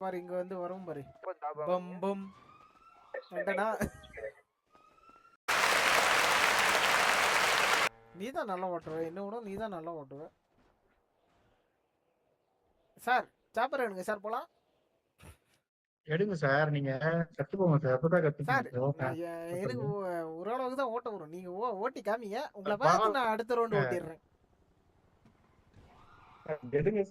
பாரு இங்க வந்து வரும் பாரு. பம் பம். என்னடா? நீ தான் நல்லா ஓட்டுற. என்ன விட நீ தான் நல்லா ஓட்டுவ. சார் சாப்பர் எடுங்க சார் போலாம். எடுங்க சார், நீங்க கத்துக்கோங்க சார். அப்பதான் சார் கத்துக்கோங்க. எனக்கு ஓரளவுக்கு தான் ஓட்ட வரும். நீங்க ஓட்டி காமிங்க. உங்களை பார்த்து நான் அடுத்த ரவுண்டு ஓட்டிடுறேன். எடுங்க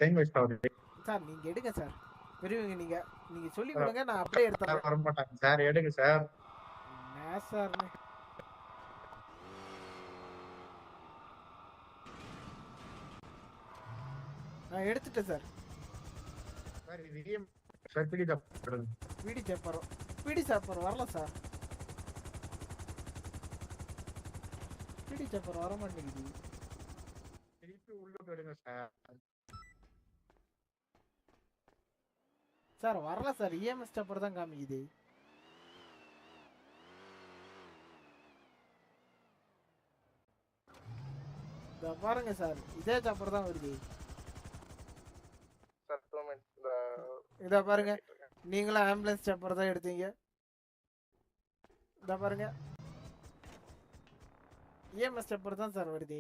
டைம் வேஸ்ட் ஆகுது சார். நீங்க எடுங்க சார். பெரியவங்க நீங்க நீங்க சொல்லி கொடுங்க, நான் அப்படியே எடுத்துறேன். வர மாட்டாங்க சார். எடுங்க சார். என்ன சார் நான் எடுத்துட்டேன் சார். சார் இது சார் பிடி சாப்பிடுறது. பிடி சாப்பர் வரல சார். பிடி சாப்பர் வர மாட்டேங்குது. திருப்பி உள்ள எடுங்க சார். சார் வரல சார். இஎம்எஸ் சாப்பர் தான் காமிக்குது. பாருங்க சார், இதே சாப்பர் தான் வருது. இத பாருங்க, நீங்களும் ஆம்புலன்ஸ் சாப்பர் தான் எடுத்தீங்க. இத பாருங்க, இஎம்எஸ் சாப்பர் தான் சார் வருது.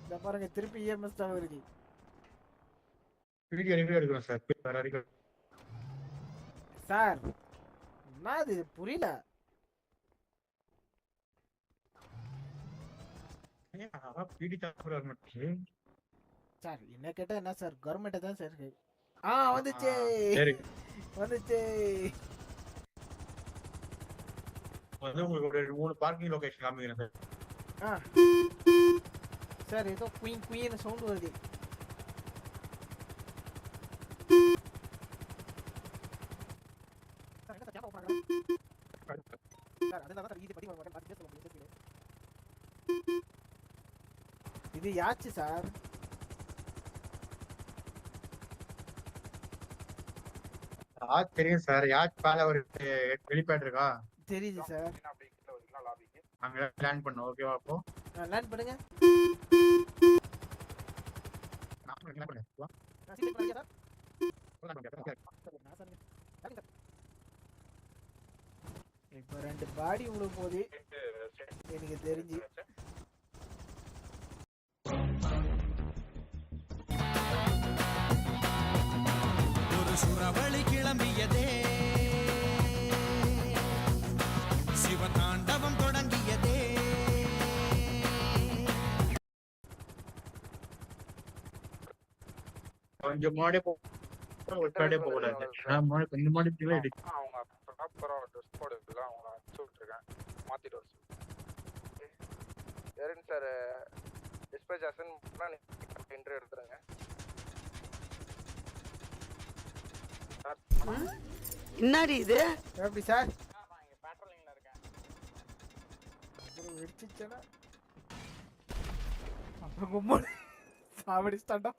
இத பாருங்க, திருப்பி இஎம்எஸ் தான் வருது. வீடியோ ரிவ்யூ எடுக்கணும் சார். வேற வரைக்கும் சார் என்ன இது புரியல. பிடி சாப்பிடுற மட்டும் சார் என்ன கேட்டா என்ன சார், கவர்மெண்ட் தான் சார் இருக்கு. வந்துச்சு வந்துச்சு. வந்து உங்களுக்கு ஒரு 3 பார்க்கிங் லொகேஷன் காமிக்கிறேன் சார். சார் ஏதோ குயின் குயின் சவுண்ட் வருது. இது யாச்சு சார். தெரியும் சார். யாச் மேல ஒரு ஹெலிபேட் இருக்கா? தெரியுது சார். அங்க லேண்ட் பண்ணோம். ஓகேவா? அப்போ லேண்ட் பண்ணுங்க. இப்ப 2 பாடி உங்களுக்கு போகுது எனக்கு தெரிஞ்சு. சுரவழி கிளம்பியதே, சிவதாண்டவம் தொடங்கியதே. கொஞ்சம் முன்னாடியே போகக்கூடாது. கொஞ்சம் முன்னாடி அவங்க ப்ராப்பரா ட்ரெஸ் கோட் இருக்குல்ல, அவங்க அனுப்பிச்சு விட்டுருக்கேன். மாத்திட்டு வர சொல்லு சார். டிஸ்பேச் அசன் பண்ணா என்ட்ரி எடுத்துருங்க. என்னடி இது? எப்படி சார்? இங்க பேட்ரோலிங்ல இருக்கேன். வெடிச்சிச்சனா அப்ப கும்ம சாவடிச்சிட்டான்டா.